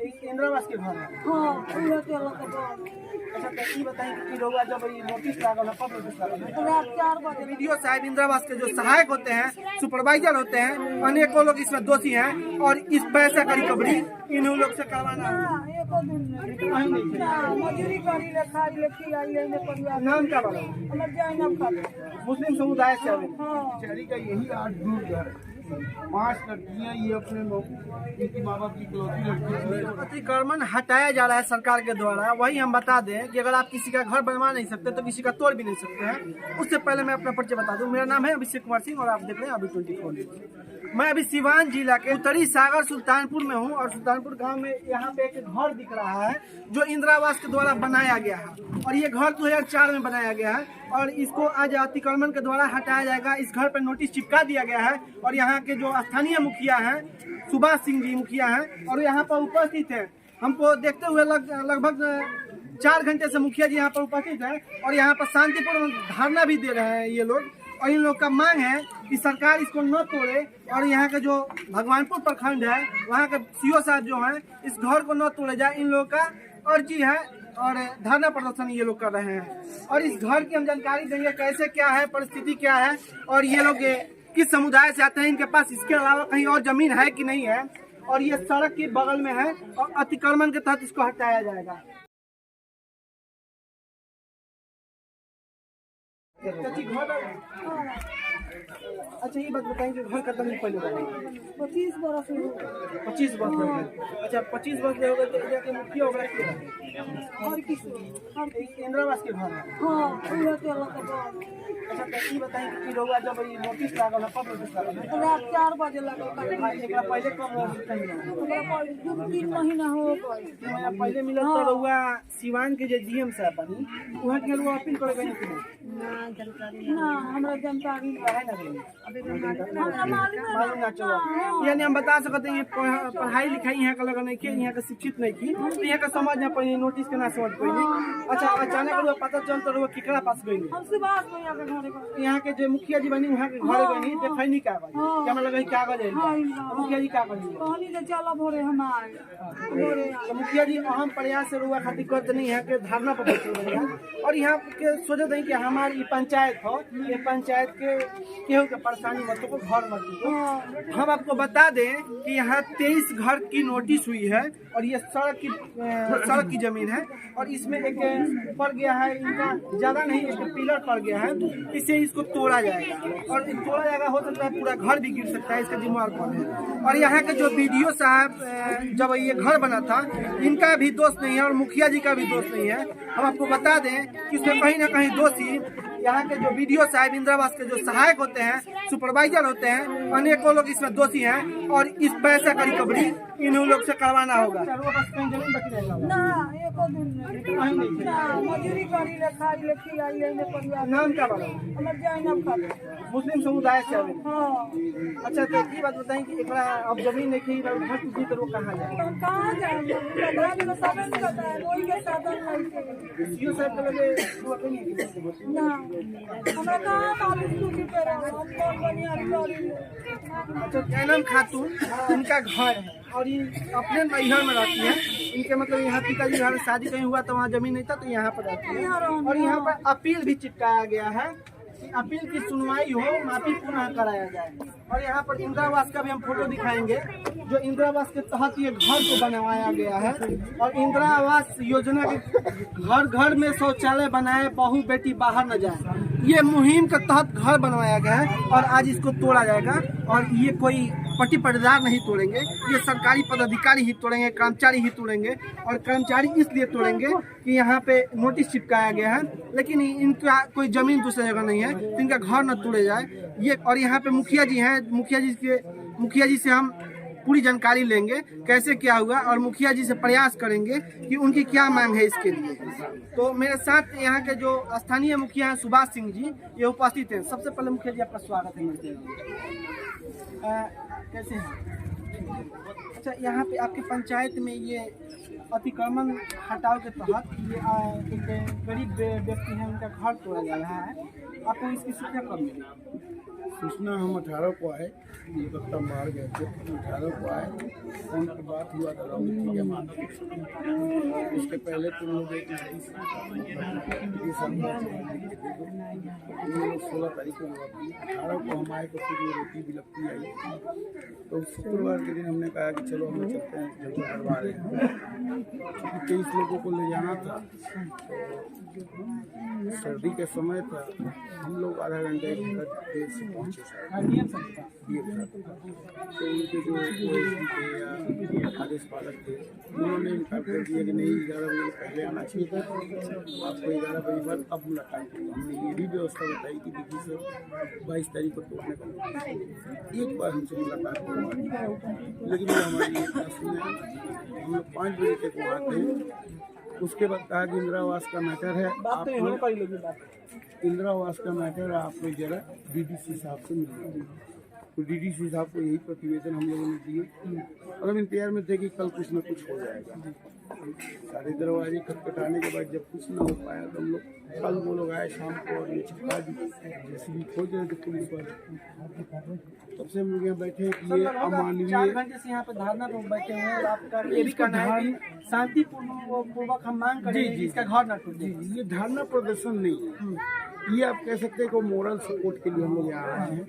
इंदिरावास के घर है। अच्छा तो ये बताइए कि लोग जब ये नोटिस लागल है, कब नोटिस लागल है? रात 4 बजे। वीडियो साहब इंदिरावास के जो सहायक होते हैं, सुपरवाइजर होते हैं, अनेकों लोग इसमें दोषी हैं और इस पैसे का रिकवरी इन्हीं लोग से करवाना है। मजूरी करी ले, खाई ले, खिलाई ले परिवार। नाम क्या बोला? मुस्लिम समुदाय से बेचारी का यही 8 दूर घर, 5 लड़कियां, ये अपने इनकी माँ बाप की इकलौती लड़की। अतिक्रमण हटाया जा रहा है सरकार के द्वारा। वही हम बता दें कि अगर आप किसी का घर बनवा नहीं सकते तो किसी का तोड़ भी नहीं सकते हैं। उससे पहले मैं अपना परिचय बता दूं। मेरा नाम है अभिषेक कुमार सिंह और आप देख रहे हैं अभी 24 न्यूज़। मैं अभी सिवान जिला के उत्तरी सागर सुल्तानपुर में हूं और सुल्तानपुर गांव में यहाँ पे एक घर दिख रहा है जो इंदिरावास के द्वारा बनाया गया है और ये घर 2004 में बनाया गया है और इसको आज अतिक्रमण के द्वारा हटाया जाएगा। इस घर पर नोटिस चिपका दिया गया है और यहाँ के जो स्थानीय मुखिया हैं, सुभाष सिंह जी मुखिया हैं और यहाँ पर उपस्थित हैं। हमको देखते हुए लगभग 4 घंटे से मुखिया जी यहाँ पर उपस्थित हैं और यहाँ पर शांतिपूर्ण धरना भी दे रहे हैं ये लोग। और इन लोग का मांग है कि सरकार इसको न तोड़े और यहाँ के जो भगवानपुर प्रखंड है वहाँ के सीओ साहब जो हैं इस घर को न तोड़े जाए, इन लोगों का अर्जी है और धरना प्रदर्शन ये लोग कर रहे हैं। और इस घर की हम जानकारी देंगे कैसे क्या है, परिस्थिति क्या है और ये लोग किस समुदाय से आते हैं, इनके पास इसके अलावा कहीं और जमीन है कि नहीं है और ये सड़क के बगल में है और अतिक्रमण के तहत इसको हटाया जाएगा। अच्छा ये बात बताएंगे घर का दिन पहले 25 बरस हो गए। 25 वर्ष हो गए। अच्छा 25 वर्ष हो गए तो इधर के मुखिया हो गए और किसी इंदिरावास के घर है। अच्छा तो ये बताएं कि लोग जब ये नोटिस लागल है, कब नोटिस लागल है? रात 4 बजे लगल। एकरा पहले कब नोटिस नहीं? 2-3 महीना हो गए। 3 महीना पहले मिलल तो रहुआ सिवान के जे डीएम साहब बनी वहां के लोग अपील करे गए कि ना हमरा जानकारी है ना गई हमरा मालूम ना चलो। यानी हम बता सकते हैं पढ़ाई लिखाई यहाँ का लगा नहीं की, यहाँ का शिक्षित नहीं की तो यहाँ का समझ ना पड़ी, नोटिस के ना समझ पड़ी। अच्छा अचानक लोग पता चल तो लोग केकरा पास गई? हम सुभाष भैया के घरे गए। यहाँ के जो मुखिया जी बनी वहाँ के घरे गई देखै नहीं कागज क्या मतलब लगा कागज है मुखिया जी कागज कहनी जे चलो भोरे हम आए भोरे तो मुखिया जी अहम प्रयास से रुआ खातिर करते नहीं है कि धरना पर बैठे हुए हैं और यहाँ के सोचते हैं कि हमारी पंचायत हो, ये पंचायत के केहू के परेशानी मत को घर मत दो। हम आपको बता दें कि यहाँ 23 घर की नोटिस हुई है और ये सड़क की जमीन है और इसमें एक पड़ गया है, इनका ज्यादा नहीं एक पिलर पड़ गया है, इससे इसको तोड़ा जाएगा और तोड़ा जाएगा हो सकता है पूरा घर भी गिर सकता है, इसका जिम्मेवार कौन है? और यहाँ के जो बीडीओ साहब जब ये घर बना था इनका भी दोष नहीं है और मुखिया जी का भी दोष नहीं है। हम आपको बता दें कि इसमें कहीं ना कहीं दोषी यहाँ के जो बीडीओ साहब इंदिरावास के जो सहायक होते हैं, सुपरवाइजर होते हैं, अनेकों लोग इसमें दोषी हैं और इस पैसे का रिकवरी इन्हीं लोग से करवाना होगा। ना एको दिन नहीं ना मजूरी करी ले, खाई ले, खिलाई ले परिवार। नाम क्या बोला? हमर जैनब खाते मुस्लिम समुदाय से आवे। हां अच्छा तो ये बात बताएं कि एकरा अब जमीन नहीं की घर टूटी तो वो कहाँ जाए? हम कहां जाए? बाबा ने साधन बताया कोई के साधन नहीं। सीओ साहब के लगे वो अपनी ना हमरा कहां मालूम टूटी पे हम कौन बनिया करी। अच्छा जैनब खातून इनका घर है और ये अपने नैहर में रहती है। इनके मतलब यहाँ पिताजी घर शादी कहीं हुआ तो वहाँ जमीन नहीं था तो यहाँ पर रहती है और यहाँ पर अपील भी चिपकाया गया है कि अपील की सुनवाई हो, माफी पुनः कराया जाए। और यहाँ पर इंदिरावास का भी हम फोटो दिखाएंगे जो इंदिरावास के तहत ये घर को बनवाया गया है और इंदिरावास योजना के घर घर में शौचालय बनाए, बहू बेटी बाहर न जाए, ये मुहिम के तहत घर बनवाया गया है और आज इसको तोड़ा जाएगा। और ये कोई पट्टी पट्टेदार नहीं तोड़ेंगे, ये सरकारी पदाधिकारी ही तोड़ेंगे, कर्मचारी ही तोड़ेंगे। और कर्मचारी इसलिए तोड़ेंगे कि यहाँ पे नोटिस चिपकाया गया है लेकिन इनका कोई जमीन दूसरी जगह नहीं है तो इनका घर न तोड़े जाए ये। और यहाँ पे मुखिया जी हैं, मुखिया जी से हम पूरी जानकारी लेंगे कैसे क्या हुआ और मुखिया जी से प्रयास करेंगे कि उनकी क्या मांग है इसके लिए। तो मेरे साथ यहाँ के जो स्थानीय मुखिया हैं सुभाष सिंह जी ये उपस्थित हैं। सबसे पहले मुखिया जी आपका स्वागत है। कैसे हैं? अच्छा यहाँ पे आपकी पंचायत में ये अतिक्रमण हटाओ के तहत ये एक गरीब व्यक्ति है उनका घर तोड़ा जा रहा है, आपको इसकी सूचना कब मिली? सूचना हम 18 को आए, ये बच्चा मार गए थे। 18 को आए, फोन पर बात हुआ था रामनिकी के माध्यम से। उसके पहले तो लोग एक नोटिस 16 तारीख को जवाब दिए। 18 को हम आए तो फिर ये रोटी बिलकती आई। तो शुक्रवार के दिन हमने कहा कि चलो हम चलते हैं, जल्दी करवा रहे हैं, क्योंकि 23 लोगों को ले जाना था। सर्दी के समय था, हम लोग आधा घंटे देर से पहुँचे। तो उनके जो थे या आदेश पालक थे, उन्होंने इनकार कर दिया कि नहीं 11 बजे पहले आना चाहिए था, आपको 11 बजे बाद अब मुलाकात की। हमने ये भी व्यवस्था बताई कि देखिए सर 22 तारीख को तोड़ने का एक बार हमसे मुलाकात करवा दी, लेकिन वो हमारी एक बात सुने। हम लोग 5 बजे तक वहाँ थे। उसके बाद कहा कि इंदिरा आवास का मैटर है, आप इंदिरा आवास का मैटर आप लोग जरा डीडीसी साहब से मिलिए। तो डीडीसी साहब को यही प्रतिवेदन हम लोगों ने दिए और हम इंतजार में थे कि कल कुछ न कुछ हो जाएगा। सारे दरवाजे खटखटाने के बाद जब कुछ न हो पाया तो हम लोग कल वो लोग आए शाम को और ये छिपा दी, जैसे भी खोज रहे थे पुलिस वाले। तब से हम लोग यहाँ बैठे हैं कि ये अमानवीय 4 घंटे से यहाँ पे धरना पर बैठे हुए हैं और आपका ये भी कहना है कि शांतिपूर्वक हम मांग करें कि इसका घर न टूटे। ये धरना प्रदर्शन नहीं है, ये आप कह सकते हैं कि मोरल सपोर्ट के लिए हम लोग यहाँ आए हैं।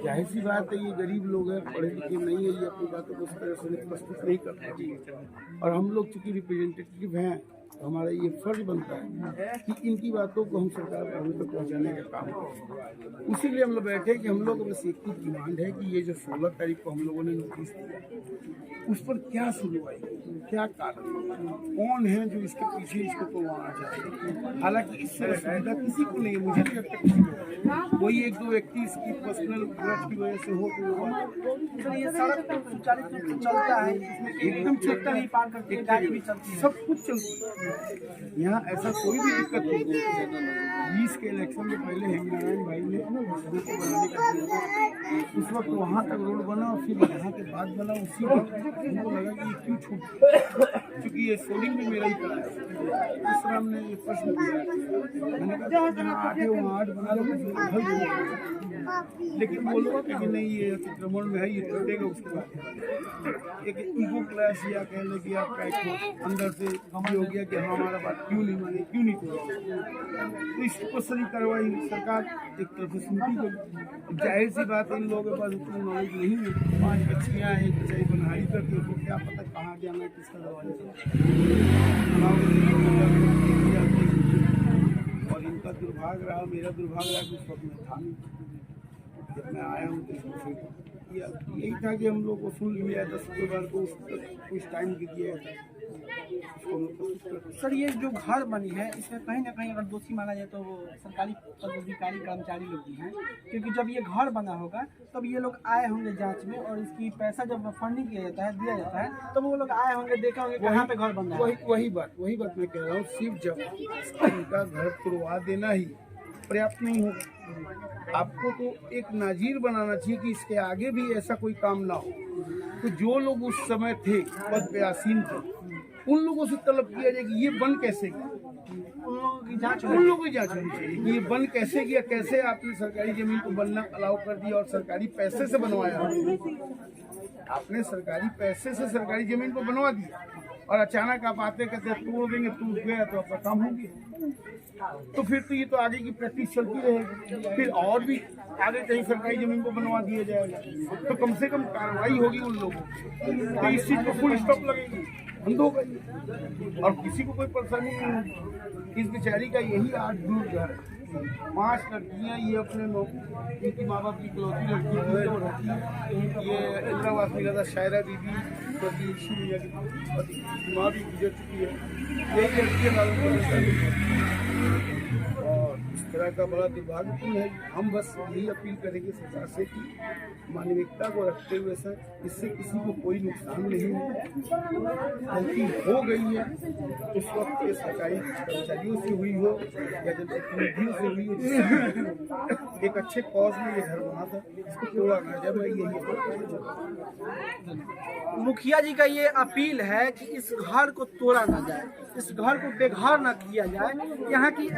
जाहिर सी बात है, ये गरीब लोग हैं, पढ़े लिखे नहीं है, ये अपनी बातों को उस तरह से प्रस्तुत नहीं कर पाते। और हम लोग चूँकि रिप्रेजेंटेटिव हैं, तो हमारा ये फर्ज बनता है कि इनकी बातों को हम सरकार तक पहुँचाने का काम करें। इसीलिए हम लोग बैठे कि हम लोग बस एक ही डिमांड है कि ये जो 16 तारीख को हम लोगों ने नोटिस दिया, उस पर क्या सुनवाई, क्या कारण, कौन है जो इसके पीछे इसको तोड़वाना चाहते हैं। हालांकि इससे सुविधा किसी को नहीं है, मुझे नहीं लगता किसी को। कोई 1-2 व्यक्ति इसकी पर्सनल ग्रज की वजह से हो तो ये सड़क पे सुचारू रूप से चलता है, इसमें एकदम चलता नहीं, पार करके गाड़ी भी चलती है, सब कुछ चलती है। यहाँ ऐसा कोई भी दिक्कत नहीं है। 20 के इलेक्शन के पहले हेमनारायण भाई ने रोड को बनाने का उस वक्त वहाँ तक रोड बना और फिर यहाँ के बाद बना। उसी वक्त हमको लगा कि ये क्यों छूट, क्योंकि ये सोलिंग भी मेरा ही कराया। इस तरह हमने ये प्रश्न किया, मैंने कहा जहाँ 8 है वहाँ 8 बना लो, लेकिन वो लोग कि नहीं ये अतिक्रमण में है, ये टूटेगा। उसके बाद एक ईगो क्लैश या कह लें कि आपका एक अंदर से ये हो गया कि हाँ हमारा बात क्यों नहीं माने, क्यों नहीं तोड़ा। तो इसको सही कार्रवाई सरकार एक तरफ से सुनती है। जाहिर सी बात है, इन लोगों के पास उतना नॉलेज नहीं है। 5 बच्चियाँ हैं, बेचारी बनहारी करती है, तो क्या पता कहाँ जाना है, किसका दरवाजा। और इनका दुर्भाग्य रहा, मेरा दुर्भाग्य रहा कि उस वक्त में था नहीं। जब मैं आया हूँ तो यही था कि हम लोग को सुन लिया था, शुक्रवार को कुछ टाइम भी दिया था। सर ये जो घर बनी है, इसमें कहीं ना कहीं अगर दोषी माना जाए तो वो सरकारी पदाधिकारी कर्मचारी लोग भी हैं, क्योंकि जब ये घर बना होगा तब ये लोग आए होंगे जांच में, और इसकी पैसा जब फंडिंग किया जाता है, दिया जाता है, तब वो लोग आए होंगे, देखे होंगे कहाँ पे घर बन रहा है। वही बात मैं कह रहा हूँ। सिर्फ जब इनका घर तुड़वा देना ही पर्याप्त नहीं होगा, आपको तो एक नाजीर बनाना चाहिए कि इसके आगे भी ऐसा कोई काम ना हो। तो जो लोग उस समय थे, पद पे आसीन थे, उन लोगों से तलब किया जाए कि ये बन कैसे गया, उन लोगों की जांच होनी चाहिए कि ये बन कैसे गया, कैसे आपने सरकारी जमीन को बनना अलाउ कर दिया और सरकारी पैसे से बनवाया। आपने सरकारी पैसे से सरकारी जमीन को बनवा दिया और अचानक आप आते कहते तोड़ देंगे, टूट गया तो आपका काम हो गया। तो फिर तो ये तो आगे की प्रैक्टिस चलती रहेगी, फिर और भी आगे कहीं सरकारी जमीन को बनवा दिया जाएगा, तो कम से कम कार्रवाई होगी उन लोगों तो इस चीज को फुल स्टॉप लगेगी, बंद होगा और किसी को कोई परेशानी नहीं होगी। इस बेचारी का यही 8 दूर घर है, 5 लड़कियाँ, ये अपने इनकी माँ बाप की इकलौती लड़की थी, ये इंदिरा आवास मिला था, शायरा दीदी माँ भी गुजर चुकी है, यही लड़कियाँ लालन और इस तरह का बड़ा दुर्भाग्यपूर्ण है। हम बस यही अपील करेंगे सरकार से कि मानविकता को रखते हुए सर, इससे किसी को कोई नुकसान नहीं है। गलती हो गई है उस वक्त के सरकारी कर्मचारियों से हुई हो या जनप्रतिनिधियों से हुई हो, एक अच्छे कॉज में ये घर बना था, इसको तोड़ा गया। जब यही मुखिया जी का ये अपील है कि इस घर को तोड़ा ना जाए, इस घर को बेघर न किया जाए। यहाँ की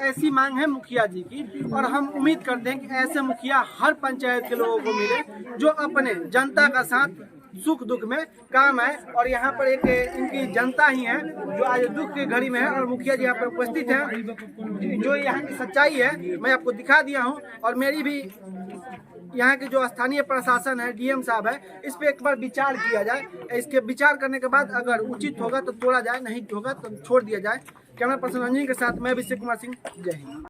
ऐसी मांग है मुखिया जी की, और हम उम्मीद करते हैं कि ऐसे मुखिया हर पंचायत के लोगों को मिले जो अपने जनता का साथ सुख दुख में काम है। और यहाँ पर एक इनकी जनता ही है जो आज दुख की घड़ी में है, और मुखिया जी यहाँ पर उपस्थित हैं। जो यहाँ की सच्चाई है मैं आपको दिखा दिया हूँ, और मेरी भी यहाँ के जो स्थानीय प्रशासन है, डीएम साहब है, इस पे एक बार विचार किया जाए। इसके विचार करने के बाद अगर उचित होगा तो तोड़ा जाए, नहीं होगा तो छोड़ दिया जाए। कैमरा पर्सन रंजन के साथ मैं अभिषेक कुमार सिंह, जय हिंद।